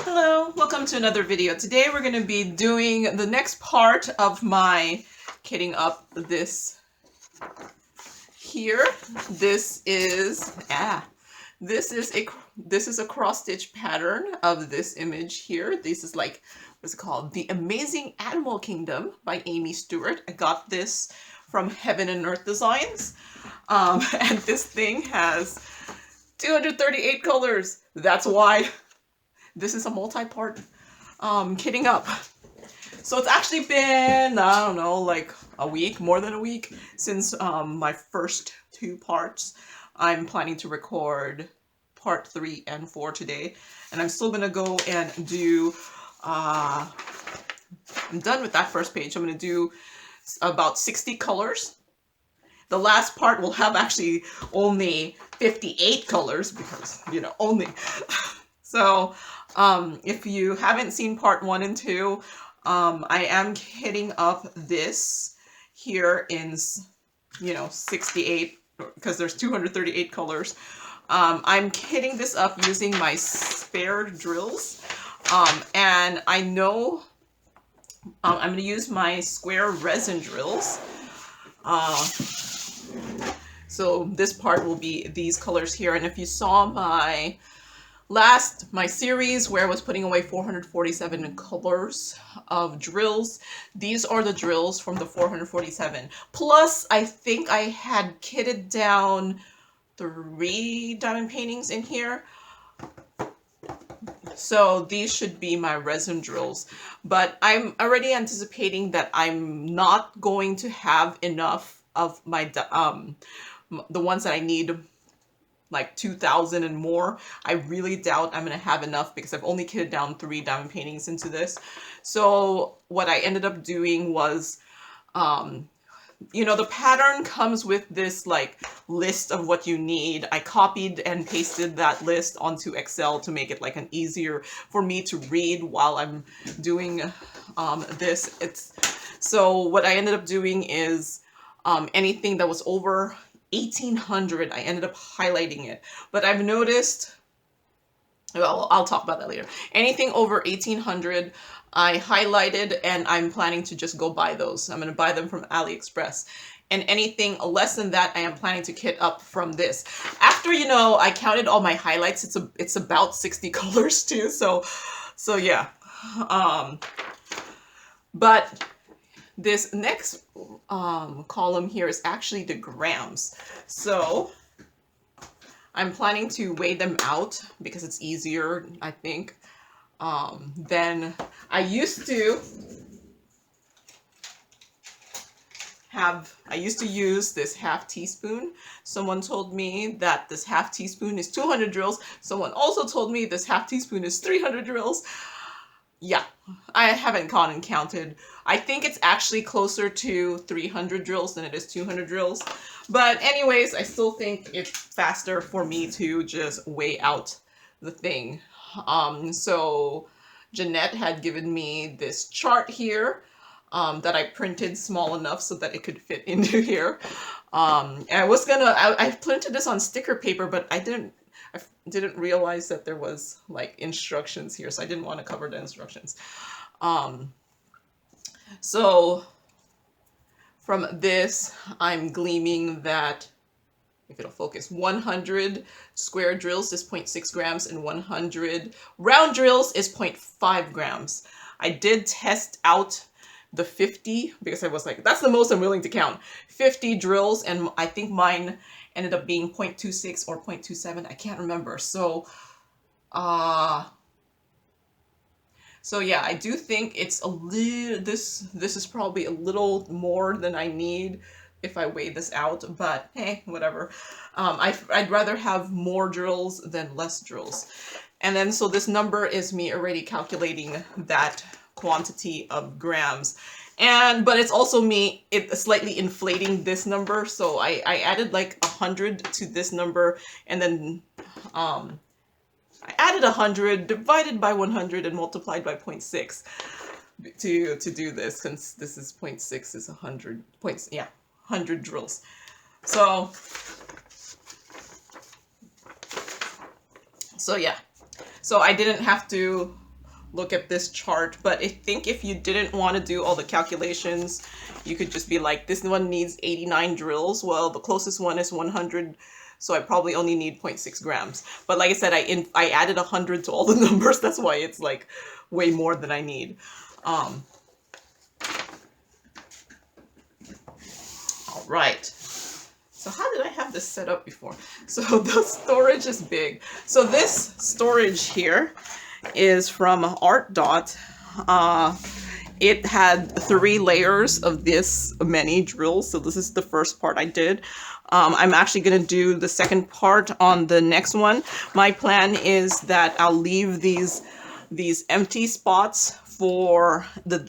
Hello, welcome to another video. Today we're going to be doing the next part of my kitting up this here. This is a cross stitch pattern of this image here. This is like, what's it called? The Amazing Animal Kingdom by Aimee Stewart. I got this from Heaven and Earth Designs. And this thing has 238 colors. That's why this is a multi-part kitting up. So it's actually been, I don't know, like a week, more than a week, since my first two parts. I'm planning to record part 3 and 4 today. And I'm still gonna go and do, I'm done with that first page. I'm gonna do about 60 colors. The last part will have actually only 58 colors because, you know, only. So, if you haven't seen part 1 and 2, I am kitting up this here in, 68, because there's 238 colors. I'm kitting this up using my spare drills. And I know I'm going to use my square resin drills. So this part will be these colors here. And if you saw my series where I was putting away 447 colors of drills, these are the drills from the 447. Plus, I think I had kitted down 3 diamond paintings in here. So these should be my resin drills. But I'm already anticipating that I'm not going to have enough of my the ones that I need, like 2,000 and more. I really doubt I'm gonna have enough because I've only kitted down 3 diamond paintings into this. So what I ended up doing was, the pattern comes with this like list of what you need. I copied and pasted that list onto Excel to make it like an easier for me to read while I'm doing this. So what I ended up doing is anything that was over 1,800, I ended up highlighting it. But I've noticed, well, I'll talk about that later. Anything over 1,800, I highlighted, and I'm planning to just go buy those. I'm going to buy them from AliExpress. And anything less than that, I am planning to kit up from this. After, I counted all my highlights, it's about 60 colors too. So yeah. But this next column here is actually the grams. So I'm planning to weigh them out because it's easier, I think, than I used to have. I used to use this half teaspoon. Someone told me that this half teaspoon is 200 drills. Someone also told me this half teaspoon is 300 drills. Yeah, I haven't gone and counted. I think it's actually closer to 300 drills than it is 200 drills. But anyways, I still think it's faster for me to just weigh out the thing. So Jeanette had given me this chart here that I printed small enough so that it could fit into here. And I printed this on sticker paper, but I didn't realize that there was like instructions here, so I didn't want to cover the instructions. So from this, I'm gleaming that, if it'll focus, 100 square drills is 0.6 grams and 100 round drills is 0.5 grams. I did test out the 50 because I was like, that's the most I'm willing to count. 50 drills, and I think mine ended up being 0.26 or 0.27. I can't remember. So yeah, I do think it's a little, this is probably a little more than I need if I weigh this out, but hey, whatever. I'd rather have more drills than less drills. And then, so this number is me already calculating that quantity of grams. But it's also me slightly inflating this number. So I added like 100 to this number, and then I added 100, divided by 100, and multiplied by 0.6 to do this, since this is 0.6 is 100 points. Yeah, 100 drills. So yeah. So I didn't have to look at this chart, but I think if you didn't want to do all the calculations, you could just be like, this one needs 89 drills. Well, the closest one is 100, so I probably only need 0.6 grams. But like I said, I added 100 to all the numbers. That's why it's like way more than I need. All right. So how did I have this set up before? So the storage is big. So this storage here is from Art Dot. It had 3 layers of this many drills. So this is the first part I did. I'm actually going to do the second part on the next one. My plan is that I'll leave these empty spots for the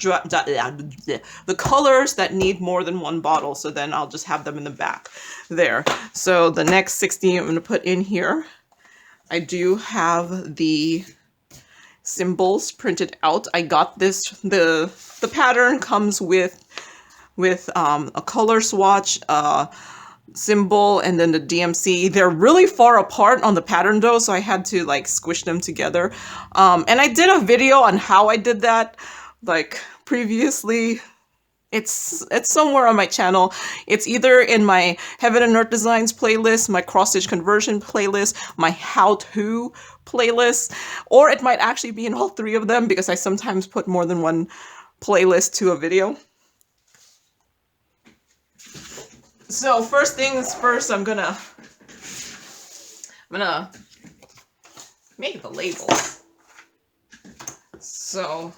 colors that need more than 1 bottle. So then I'll just have them in the back there. So the next 60 I'm going to put in here. I do have the symbols printed out. I got this, the pattern comes with a color swatch, symbol, and then the DMC. They're really far apart on the pattern though, so I had to like squish them together. And I did a video on how I did that, like previously. It's somewhere on my channel. It's either in my Heaven and Earth Designs playlist, my cross stitch conversion playlist, my how-to playlist, or it might actually be in all 3 of them because I sometimes put more than 1 playlist to a video. So first things first, I'm gonna make the labels. So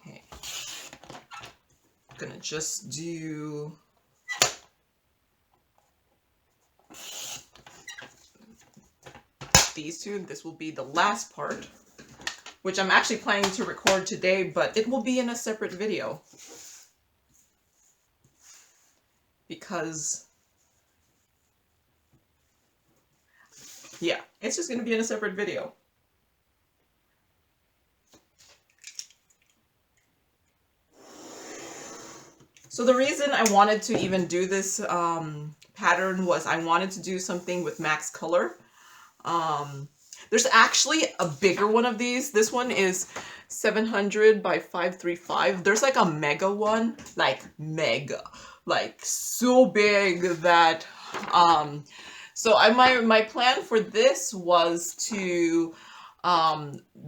okay, I'm gonna just do these 2. This will be the last part, which I'm actually planning to record today, but it will be in a separate video. Because, yeah, it's just going to be in a separate video. So the reason I wanted to even do this pattern was I wanted to do something with max color. There's actually a bigger one of these. This one is 700 by 535. There's like a mega one, like mega, like so big that, so my plan for this was to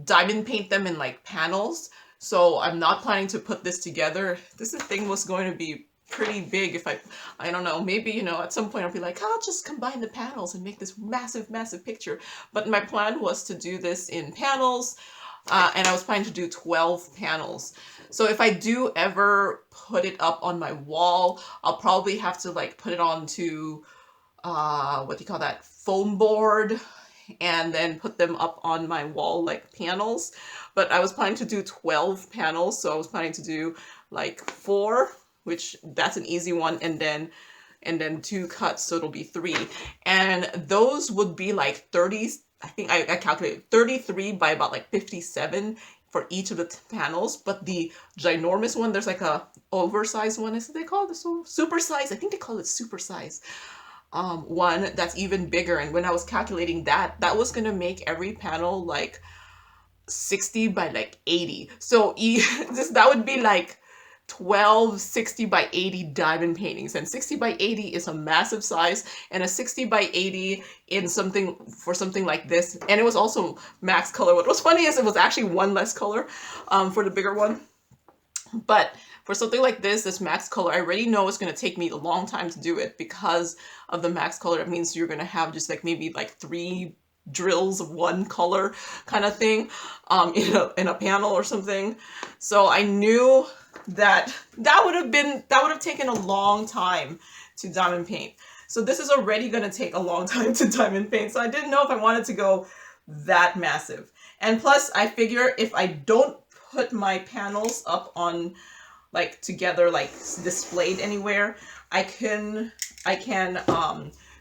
diamond paint them in like panels. So I'm not planning to put this together. This thing was going to be pretty big if I don't know, maybe, you know, at some point I'll be like, I'll just combine the panels and make this massive picture. But my plan was to do this in panels, and I was planning to do 12 panels. So if I do ever put it up on my wall, I'll probably have to like put it onto, what do you call that, foam board, and then put them up on my wall like panels. But I was planning to do 12 panels, so I was planning to do like 4, which that's an easy one, and then 2 cuts, so it'll be 3. And those would be like 30, I think I calculated 33 by about like 57 for each of the panels. But the ginormous one, there's like a oversized one, is it they call it the super size? I think they call it super size. One that's even bigger, and when I was calculating that was gonna make every panel like 60 by like 80. So that would be like 12 60 by 80 diamond paintings, and 60 by 80 is a massive size, and a 60 by 80 in something like this, and it was also max color. What was funny is it was actually 1 less color for the bigger one, but for something like this max color, I already know it's going to take me a long time to do it because of the max color. It means you're going to have just like maybe like 3 drills of 1 color kind of thing in a panel or something. So I knew that would have taken a long time to diamond paint. So this is already going to take a long time to diamond paint. So I didn't know if I wanted to go that massive. And plus I figure if I don't put my panels up on like together, like displayed anywhere, I can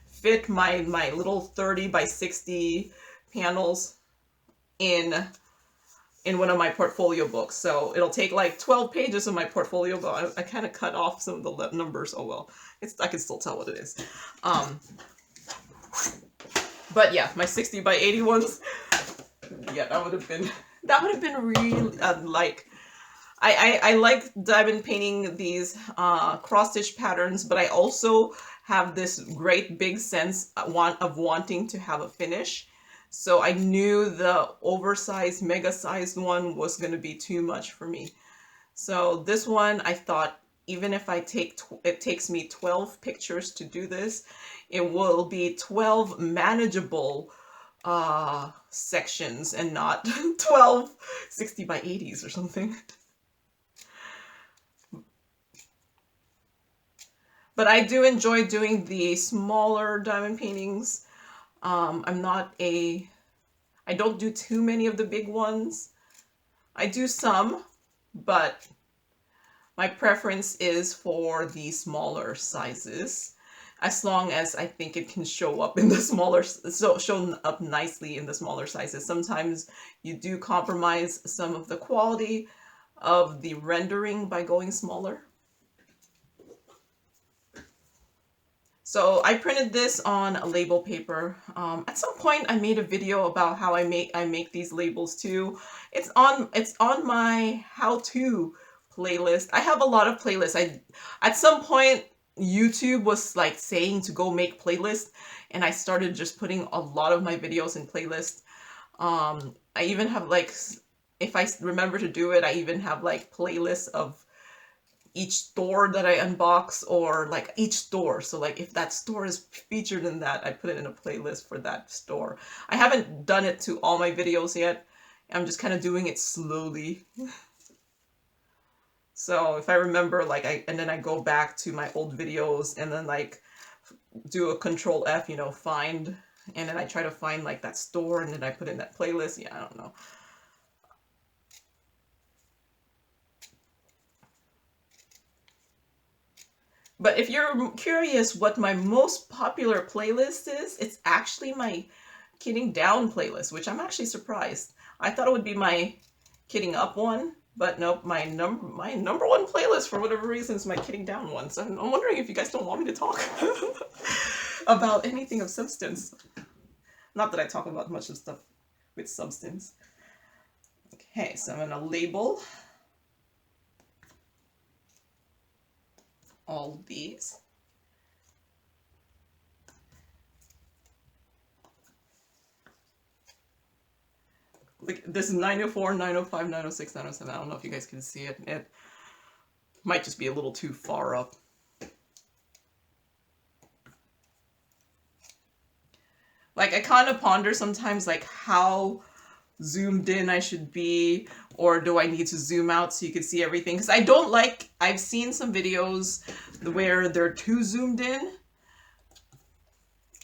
fit my little 30 by 60 panels in in one of my portfolio books. So it'll take like 12 pages of my portfolio, but I kind of cut off some of the numbers. Oh well, I can still tell what it is. But yeah, my 60 by 80 ones, yeah, that would have been really like, I like diamond painting these cross stitch patterns, but I also have this great big sense of wanting to have a finish. So I knew the oversized, mega sized one was going to be too much for me. So this one, I thought, even if it takes me 12 pictures to do this, it will be 12 manageable sections and not 12 60 by 80s or something. But I do enjoy doing the smaller diamond paintings. I don't do too many of the big ones. I do some, but my preference is for the smaller sizes, as long as I think it can show up in the show up nicely in the smaller sizes. Sometimes you do compromise some of the quality of the rendering by going smaller. So I printed this on a label paper. At some point I made a video about how I make these labels too. It's on my how-to playlist. I have a lot of playlists. At some point YouTube was like saying to go make playlists, and I started just putting a lot of my videos in playlists. I even have like, if I remember to do it, I even have like playlists of each store that I unbox, or like each store. So like if that store is featured in that, I put it in a playlist for that store. I haven't done it to all my videos yet. I'm just kind of doing it slowly. So if I remember, like and then I go back to my old videos and then like do a Control F, find, and then I try to find like that store and then I put in that playlist. Yeah, I don't know. But if you're curious what my most popular playlist is, it's actually my Kidding Down playlist, which I'm actually surprised. I thought it would be my Kidding Up one, but nope, my number one playlist for whatever reason is my Kidding Down one. So I'm wondering if you guys don't want me to talk about anything of substance. Not that I talk about much of stuff with substance. Okay, so I'm gonna label all these. Like this is 904, 905, 906, 907. I don't know if you guys can see it. It might just be a little too far up. Like I kind of ponder sometimes like how zoomed in I should be, or do I need to zoom out so you can see everything? Because I've seen some videos where they're too zoomed in,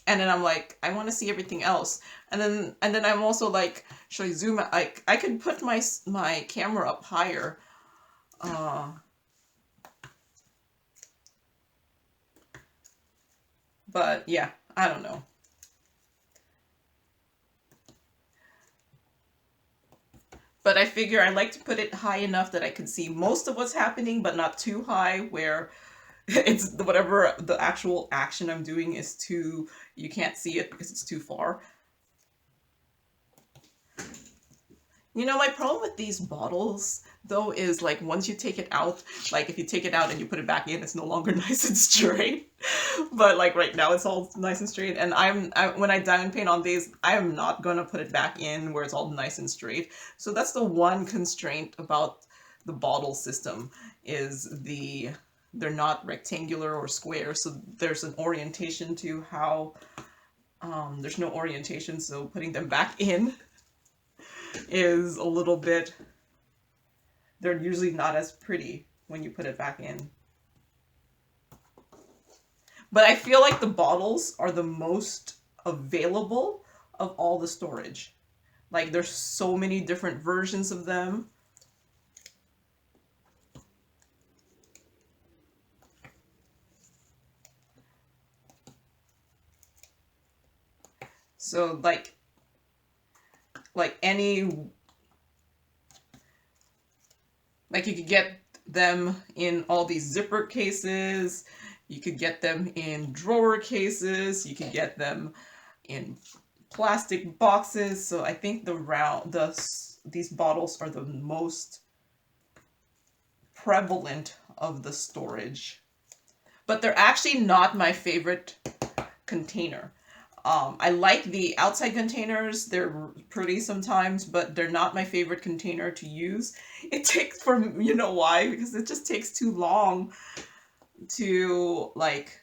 and then I'm like, I want to see everything else. And then I'm also like, should I zoom out? Like I could put my camera up higher. But yeah, I don't know. But I figure I like to put it high enough that I can see most of what's happening, but not too high where it's whatever the actual action I'm doing is too, you can't see it because it's too far. My problem with these bottles though is like once you take it out, like if you take it out and you put it back in, it's no longer nice and straight. But like right now it's all nice and straight, and when I diamond paint on these, I am not gonna put it back in where it's all nice and straight. So that's the one constraint about the bottle system, is they're not rectangular or square, so there's an orientation to how there's no orientation, so putting them back in is a little bit, they're usually not as pretty when you put it back in. But I feel like the bottles are the most available of all the storage. Like there's so many different versions of them. So like any Like you could get them in all these zipper cases, you could get them in drawer cases, you could get them in plastic boxes. So I think these bottles are the most prevalent of the storage. But they're actually not my favorite container. I like the outside containers. They're pretty sometimes, but they're not my favorite container to use. It takes you know why? Because it just takes too long to like,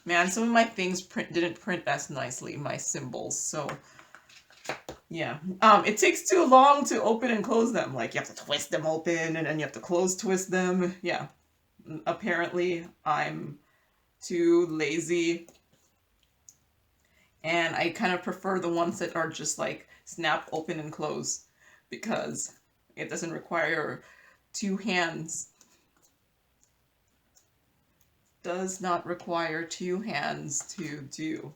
man, some of my things didn't print as nicely, my symbols. So yeah, it takes too long to open and close them. Like you have to twist them open and then you have to twist them. Yeah, apparently I'm too lazy. And I kind of prefer the ones that are just like snap open and close because it doesn't require two hands. Does not require two hands to do.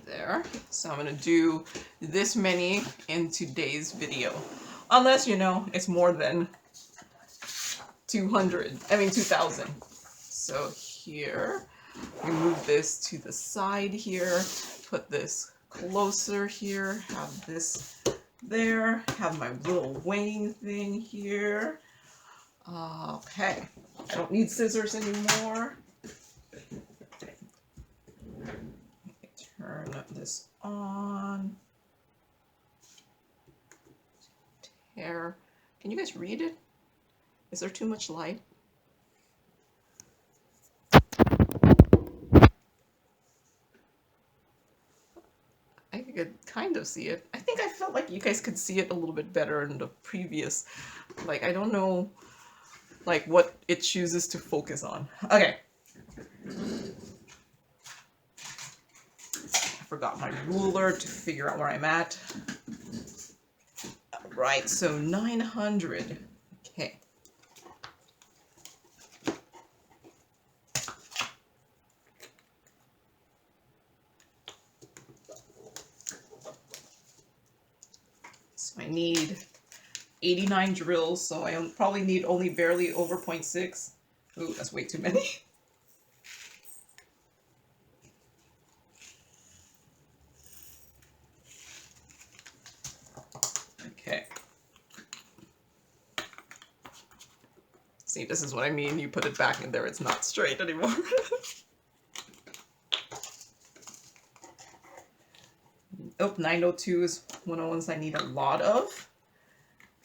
There. So I'm going to do this many in today's video. Unless, you know, it's more than 2,000. So here, we move this to the side here, put this closer here, have this there, have my little weighing thing here. Okay, I don't need scissors anymore. Turn this on. Tear. Can you guys read it? Is there too much light? I could kind of see it. I think I felt like you guys could see it a little bit better in the previous. Like, I don't know, like, what it chooses to focus on. Okay. I forgot my ruler to figure out where I'm at. Right, so 900. Okay. So I need 89 drills, so I probably need only barely over 0.6. Ooh, that's way too many. Okay. See, this is what I mean. You put it back in there, it's not straight anymore. Oh, 902 is one of the ones I need a lot of.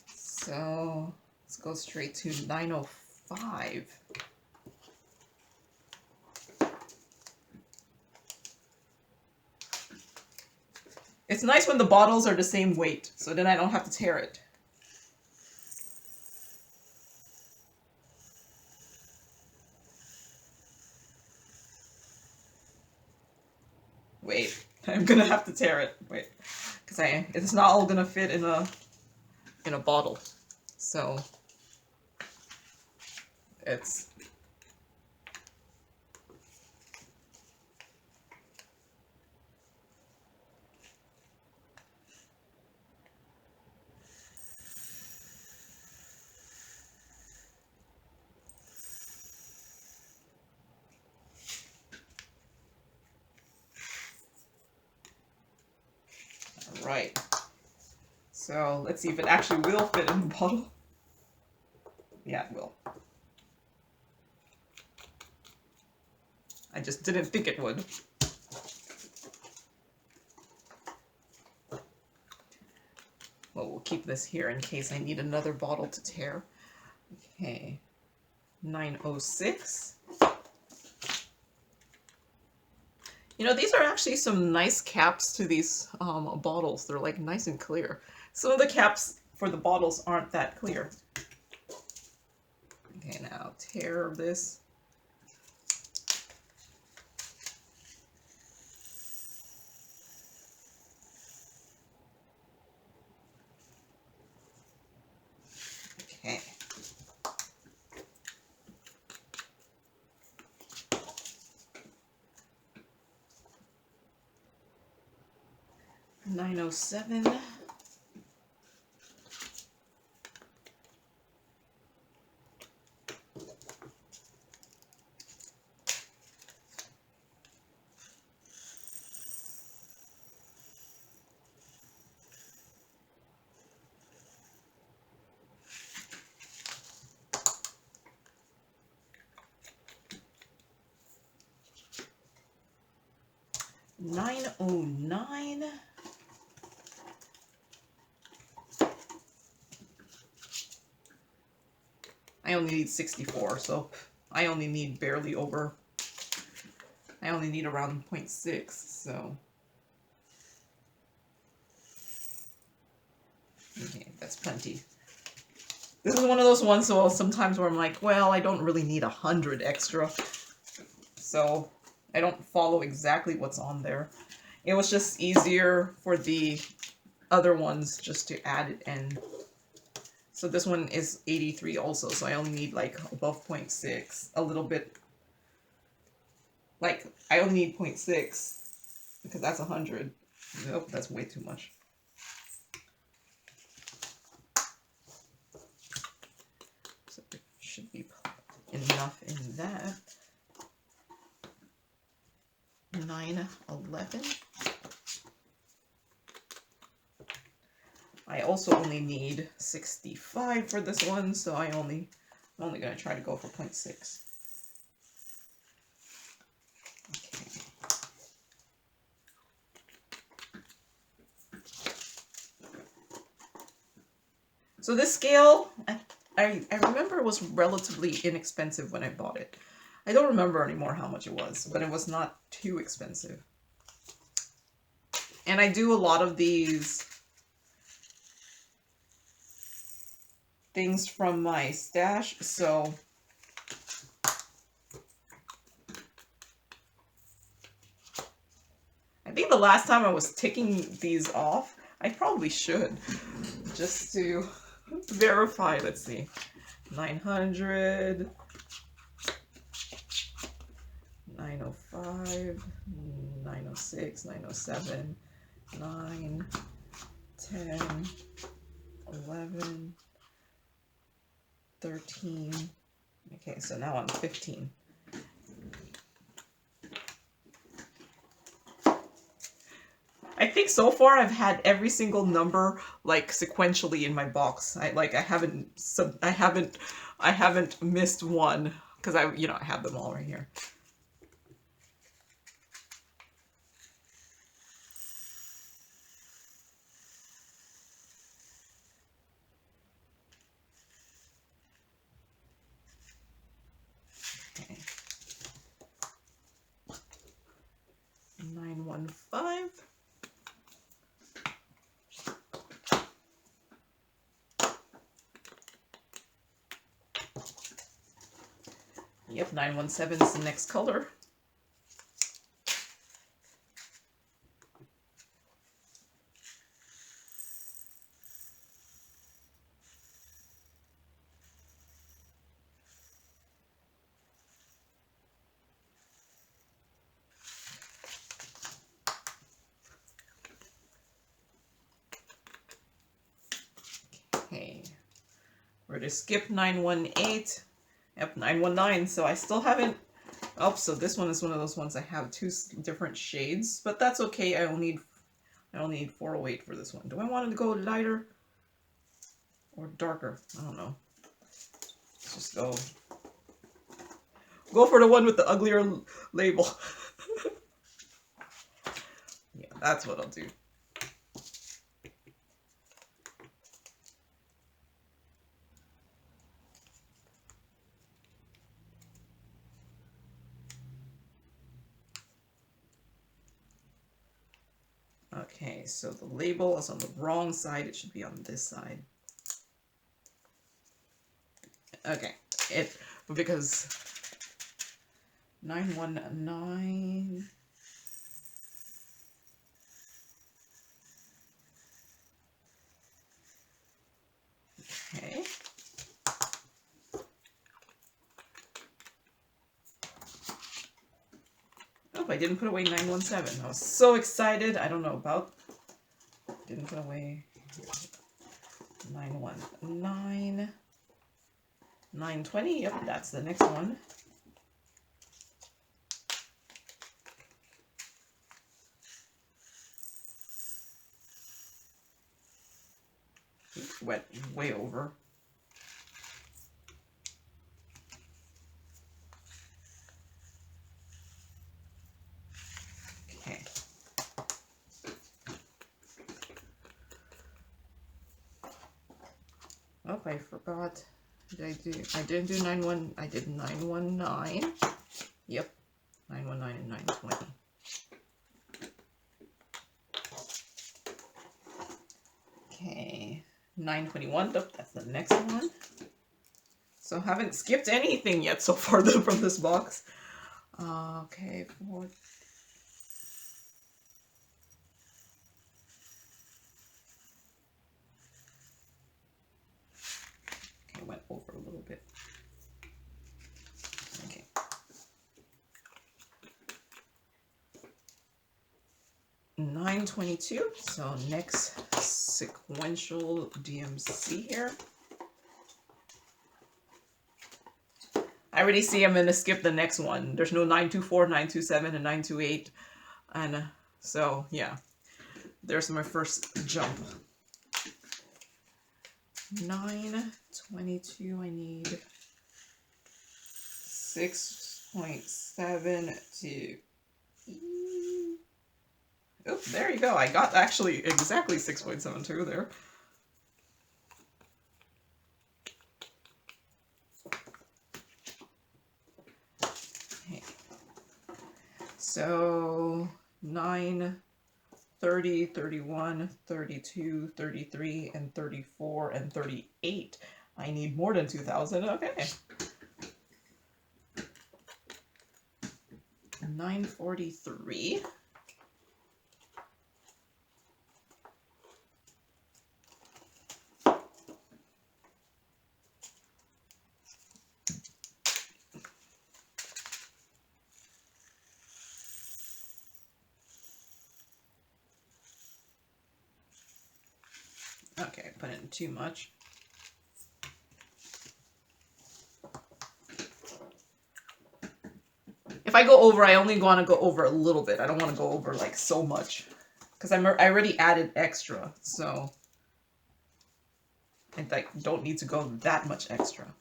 So let's go straight to 905. It's nice when the bottles are the same weight, so then I don't have to tear it. Wait, I'm gonna have to tear it. Wait, because it's not all gonna fit in a bottle. So it's right. So let's see if it actually will fit in the bottle. Yeah, it will. I just didn't think it would. Well, we'll keep this here in case I need another bottle to tear. Okay, 906. You know, these are actually some nice caps to these bottles. They're like nice and clear. Some of the caps for the bottles aren't that clear. Okay, now tear this. Okay. 907. $9.09. I only need 64, so I only need barely over. I only need around 0.6, so. Okay, that's plenty. This is one of those ones, so sometimes where I'm like, well, I don't really need 100 extra. So I don't follow exactly what's on there. It was just easier for the other ones just to add it in. So this one is 83 also, so I only need like above 0.6, a little bit. Like, I only need 0.6 because that's 100. Nope, that's way too much. So there should be enough in that. 911. I also only need 65 for this one, so I'm only gonna try to go for 0.6. Okay. So this scale, I remember it was relatively inexpensive when I bought it. I don't remember anymore how much it was, but it was not too expensive. And I do a lot of these things from my stash, so I think the last time I was ticking these off, I probably should, just to verify. Let's see, 900, 905, 906, 907, 9, 10, 11, 13. Okay, so now I'm 15. I think so far I've had every single number like sequentially in my box. I haven't missed one because I have them all right here. Okay. 915. Yep, 917 is the next color. Okay, we're to skip 918. Yep, 919. So I still haven't. Oh, so this one is one of those ones I have two different shades, but that's okay. I only need 408 for this one. Do I want it to go lighter or darker? I don't know. Let's just go for the one with the uglier label. Yeah, that's what I'll do. Okay, so the label is on the wrong side. It should be on this side. Okay, because 919. Okay. Oh, I didn't put away 917. I was so excited. I don't know about didn't put away. 919, 920. Yep, that's the next one. Went way over. Okay. Oh, I forgot. Did I do? I didn't do 91. I did 919. Yep, 919 and 920. Okay, 921. Nope, that's the next one. So haven't skipped anything yet so far from this box. Okay, 4. Okay, went over a little bit. Okay. $9.22. So next sequential DMC here. I already see I'm going to skip the next one. There's no 924, 927, and 928. And so, yeah. There's my first jump. 922, I need 6.7 to... Oh, there you go. I got actually exactly 6.72 there. Okay. So 9, 30, 31, 32, 33, and 34, and 38. I need more than 2,000. Okay. 943. Okay, I put in too much. If I go over, I only want to go over a little bit. I don't want to go over like so much because I already added extra, so I like don't need to go that much extra.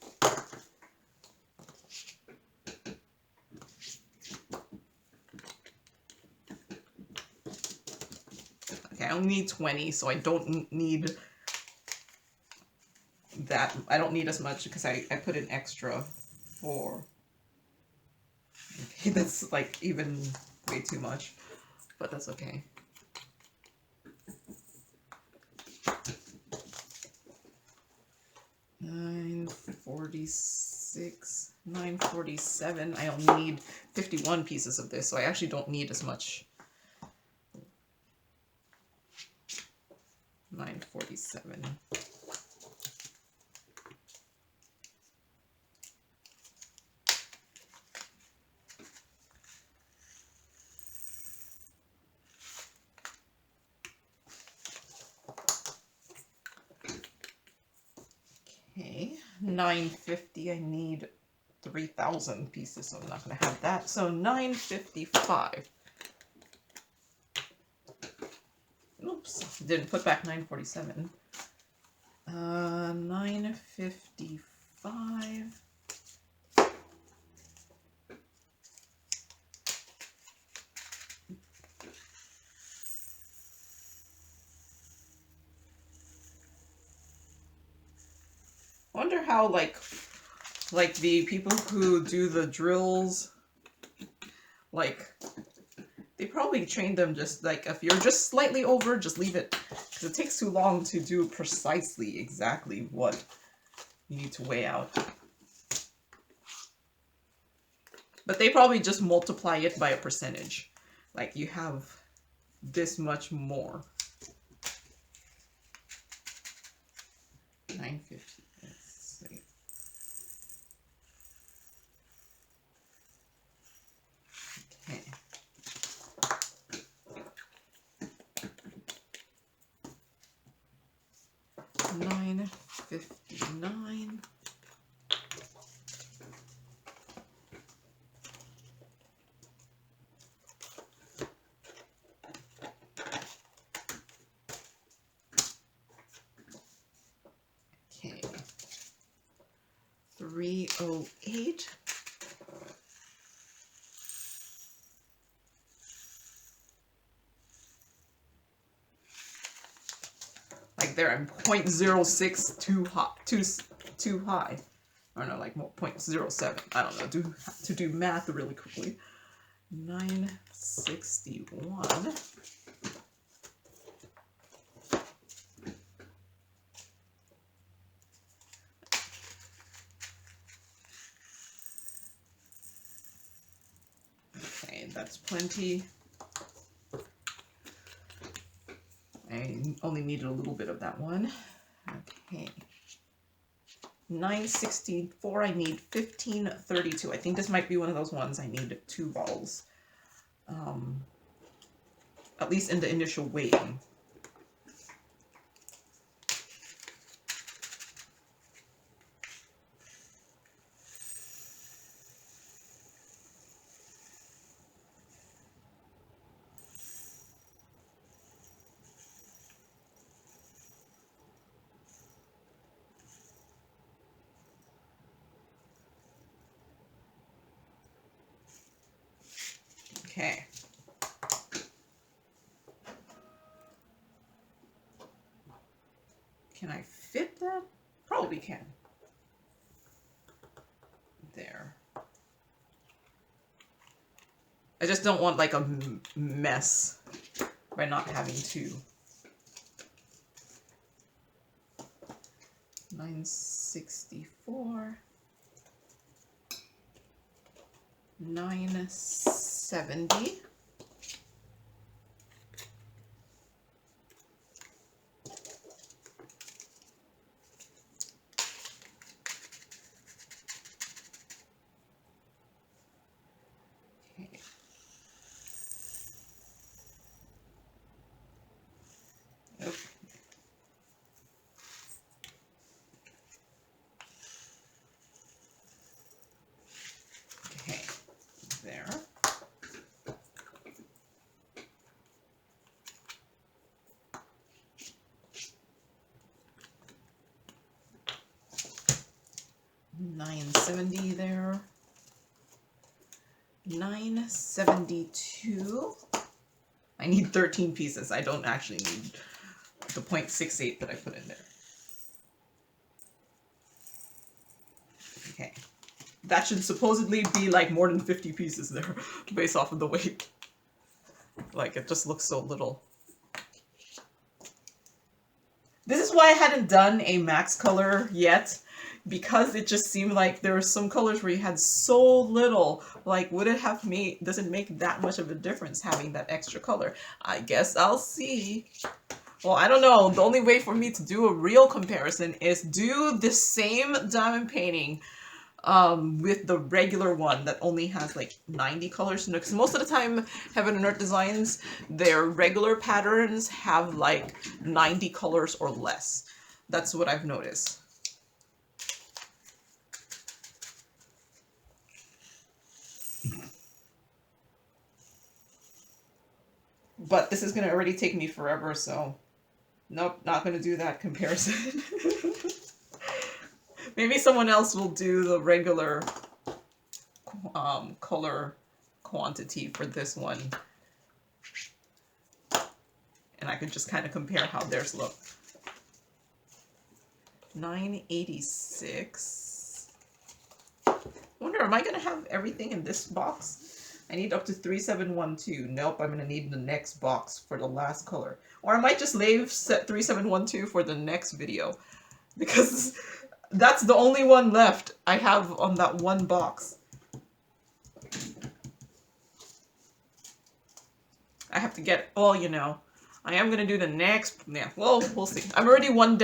Okay, I only need 20, so I don't need that. I don't need as much because I put in extra for... Okay, that's like even way too much, but that's okay. $946, $947. I only need 51 pieces of this, so I actually don't need as much. $947. Okay, $950. I need 3,000 pieces, so I'm not going to have that. So $955. Oops, didn't put back $947. $955. I wonder how like the people who do the drills, like they probably train them just like if you're just slightly over, just leave it, because it takes too long to do precisely exactly what you need to weigh out. But they probably just multiply it by a percentage, like you have this much more. 950. Let's see. Okay. 959. Okay. 308. Like there, I'm 0.06 too high, too high. Or no, like 0.07. I don't know. To do math really quickly. 961. Okay, that's plenty. I only needed a little bit of that one. Okay. 964, I need 1532. I think this might be one of those ones I need 2 bottles. At least in the initial weighting. Okay. Can I fit that? Probably can. There. I just don't want like a mess by not having 2. 964. 970. There. $9.70 there. $9.72. I need 13 pieces. I don't actually need the 0.68 that I put in there. Okay. That should supposedly be like more than 50 pieces there, based off of the weight. Like, it just looks so little. This is why I hadn't done a max color yet, because it just seemed like there were some colors where you had so little. Like, would it have made, does it make that much of a difference having that extra color? I guess I'll see. Well, I don't know. The only way for me to do a real comparison is do the same diamond painting with the regular one that only has like 90 colors. Because most of the time, Heaven and Earth Designs, their regular patterns have like 90 colors or less. That's what I've noticed. But this is going to already take me forever, so nope, not going to do that comparison. Maybe someone else will do the regular color quantity for this one. And I could just kind of compare how theirs look. 986. Wonder, am I going to have everything in this box? I need up to 3712. Nope, I'm going to need the next box for the last color. Or I might just leave set 3712 for the next video. Because that's the only one left I have on that one box. I have to get, well, you know, I am going to do the next, yeah, well, we'll see. I'm already 2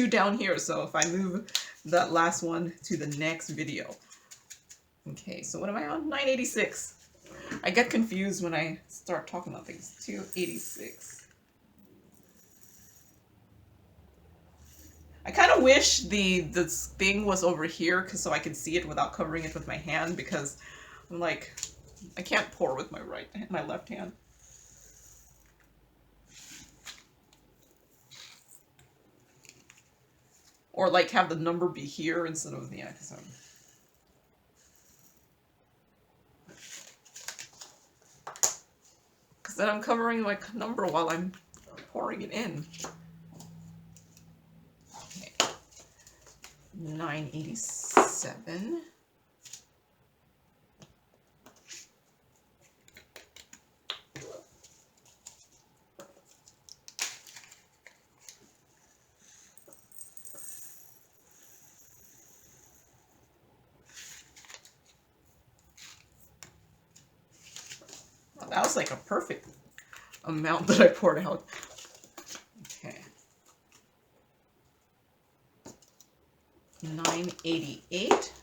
down here, so if I move that last one to the next video. Okay, so what am I on? 986. I get confused when I start talking about things. 286. of wish this thing was over here so I could see it without covering it with my hand, because I'm like, I can't pour with my left hand. Or like have the number be here instead of the X. Because then I'm covering my number while I'm pouring it in. Okay. 987. That was like a perfect amount that I poured out. Okay. 988.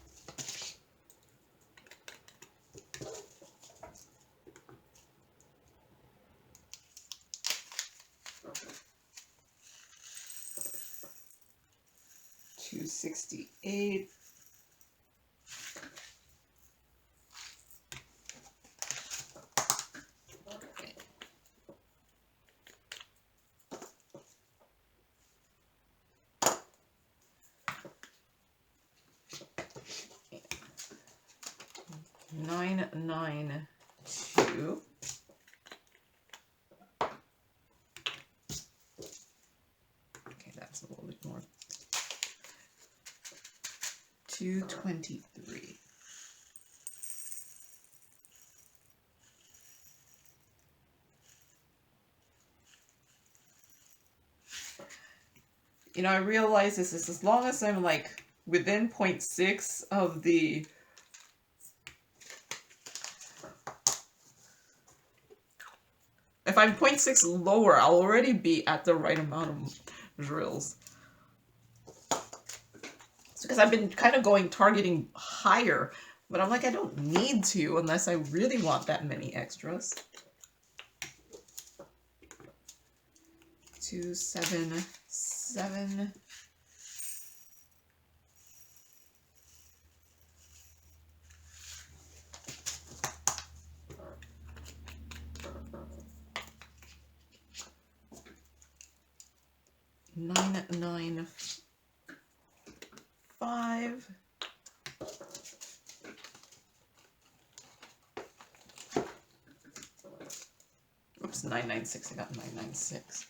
$268. $992. Okay, that's a little bit more. $223. You know, I realize this is as long as I'm like within 0.6 of the if I'm 0.6 lower, I'll already be at the right amount of drills. It's because I've been kind of targeting higher, but I'm like, I don't need to unless I really want that many extras. 277. $995. Oops, 996. I got 996.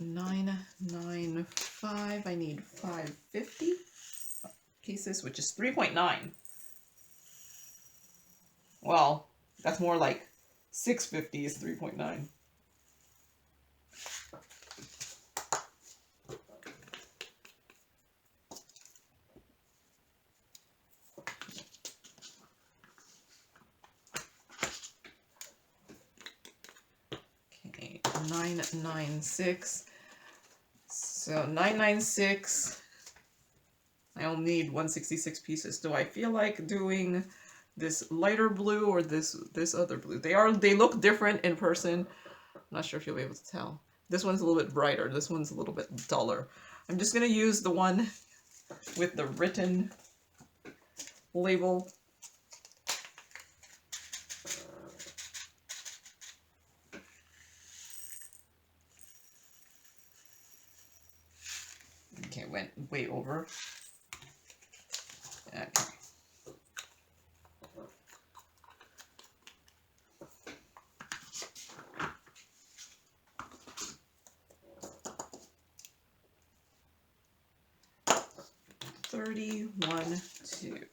$995. I need 550 pieces, which is 3.9. Well, that's more like 650 is 3.9. Okay, 996. So 996. I only need 166 pieces. Do I feel like doing this lighter blue or this other blue? They look different in person. I'm not sure if you'll be able to tell. This one's a little bit brighter. This one's a little bit duller. I'm just gonna use the one with the written label. Okay, went way over. Okay. $31.2.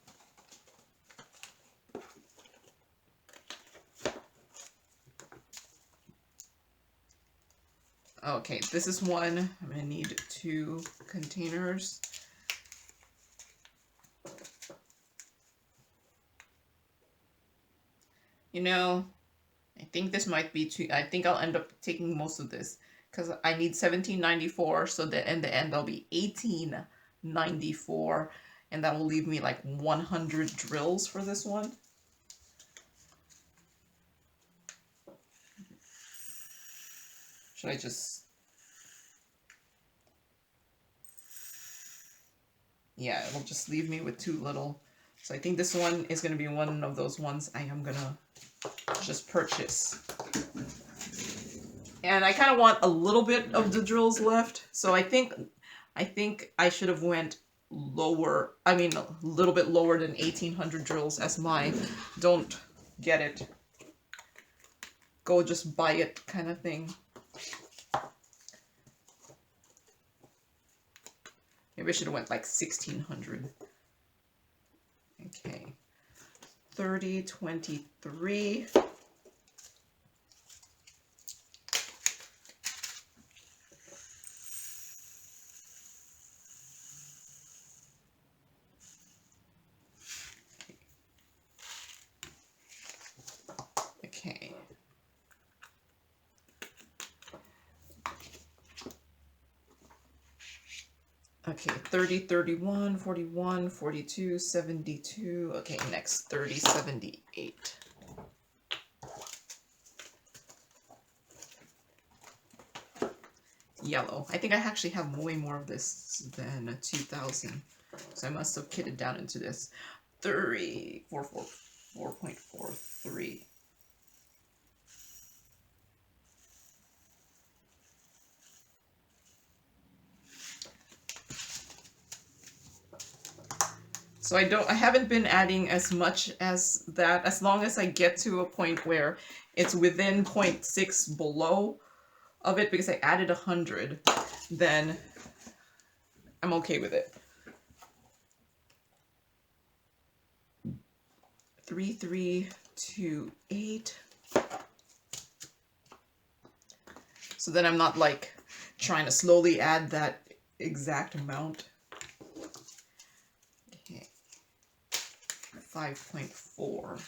Okay, this is one. I'm gonna need 2 containers. You know, I think this might be too. I think I'll end up taking most of this because I need 1794. So that in the end, I'll be 1894, and that will leave me like 100 drills for this one. Should I just... Yeah, it'll just leave me with too little. So I think this one is going to be one of those ones I am going to just purchase. And I kind of want a little bit of the drills left. So I think I should have went lower. I mean, a little bit lower than 1800 drills as my don't get it, go just buy it kind of thing. Maybe I should have went like 1600. Okay. 30, 23. Okay. Okay, 30, 31, 41, 42, 72. Okay, next 30, 78. Yellow. I think I actually have way more of this than 2000. So I must have kitted down into this. 4.43. So I haven't been adding as much as that, as long as I get to a point where it's within 0.6 below of it, because I added 100, then I'm okay with it. 3, 3, 2, 8. So then I'm not like trying to slowly add that exact amount. Okay. 5.4.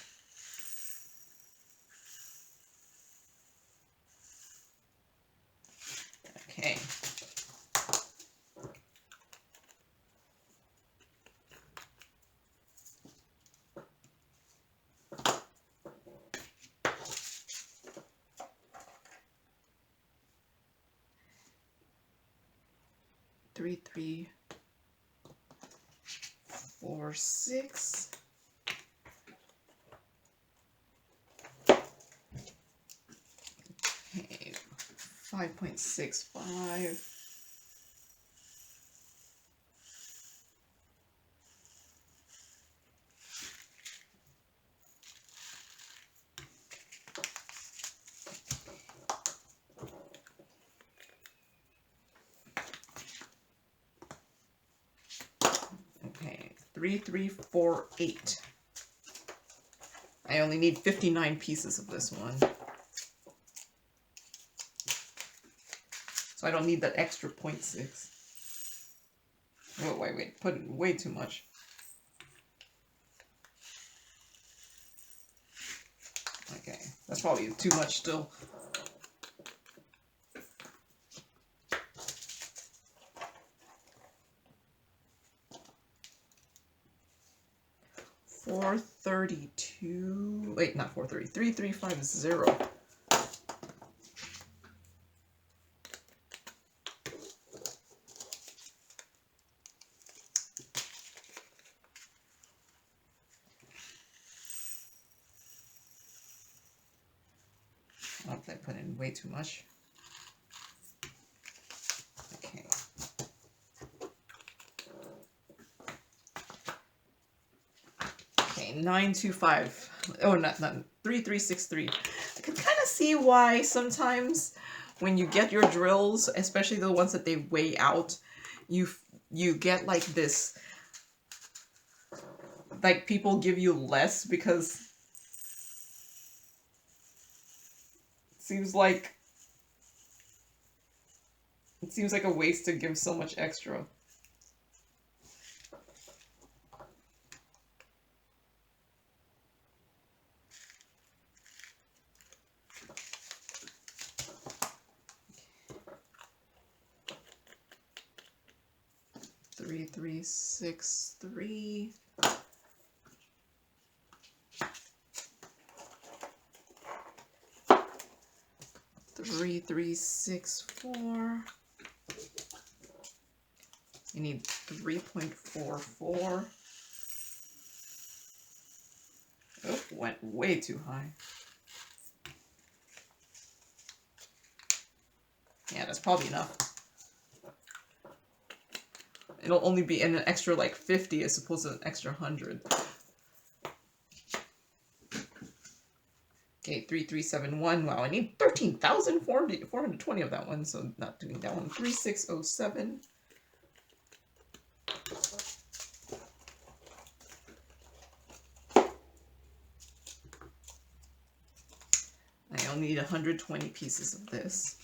Okay. Three, 3, 4, 6. Okay, 5.65. Okay, 3, 3, 4, 8. I only need 59 pieces of this one. So I don't need that extra 0.6. Oh, wait, put in way too much. Okay, that's probably too much still. $432. Wait, not 430. 3350. Oh, I put in way too much. Okay. Okay, 925. Oh, not 3363. I can kind of see why sometimes when you get your drills, especially the ones that they weigh out, you get like this, like people give you less because it seems like a waste to give so much extra. Three, 3, 6, 3. 3364. You need 3.44. Oh, went way too high. Yeah, that's probably enough. It'll only be in an extra like 50 as opposed to an extra 100. Okay, 3371. Wow, I need 13,420 of that one, so not doing that one. 3607. I'll need 120 pieces of this.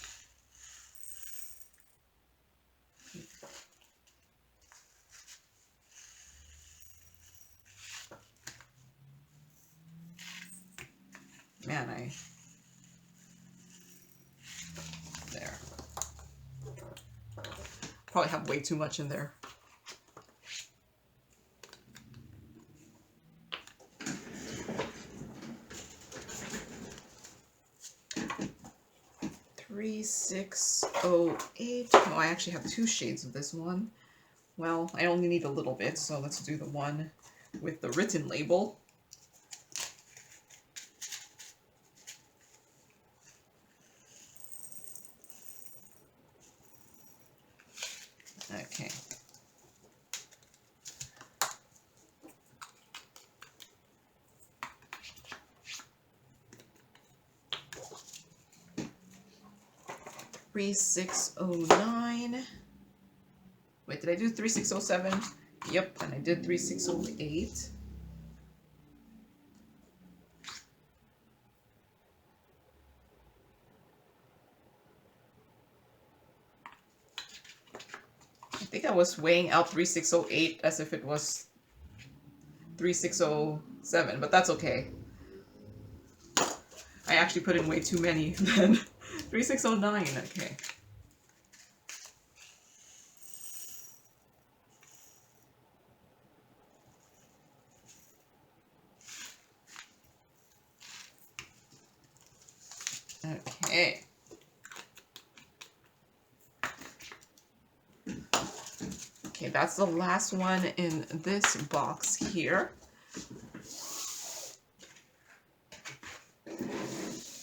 Man, there. Probably have way too much in there. $3,608. Oh, I actually have two shades of this one. Well, I only need a little bit, so let's do the one with the written label. Okay. $3,609. Wait, did I do 3607? Yep, and I did 3608. I think I was weighing out 3608 as if it was 3607, but that's okay. I actually put in way too many then. 3609, okay. Okay. Okay, that's the last one in this box here.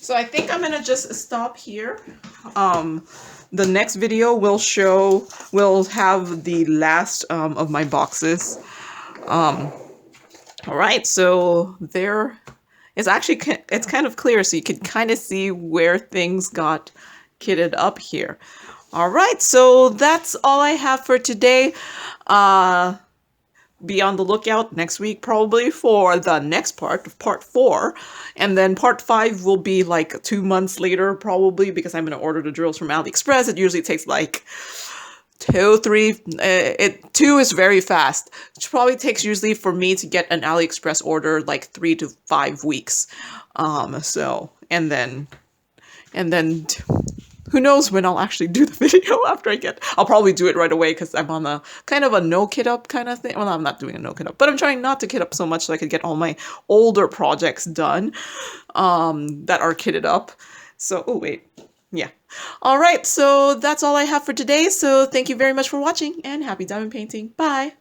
So I think I'm gonna just stop here. The next video will have the last of my boxes. All right, so there is actually, it's kind of clear, so you can kind of see where things got kitted up here. All right, so that's all I have for today. Be on the lookout next week probably for the next part 4, and then part 5 will be like 2 months later probably, because I'm going to order the drills from AliExpress. It usually takes like 2, 3, 2 is very fast. It probably takes usually for me to get an AliExpress order like 3 to 5 weeks. So, and then who knows when I'll actually do the video after I'll probably do it right away because I'm on a kind of a no kit up kind of thing. Well, I'm not doing a no kit up, but I'm trying not to kit up so much so I could get all my older projects done that are kitted up. So, oh wait, yeah. All right, so that's all I have for today. So thank you very much for watching and happy diamond painting. Bye.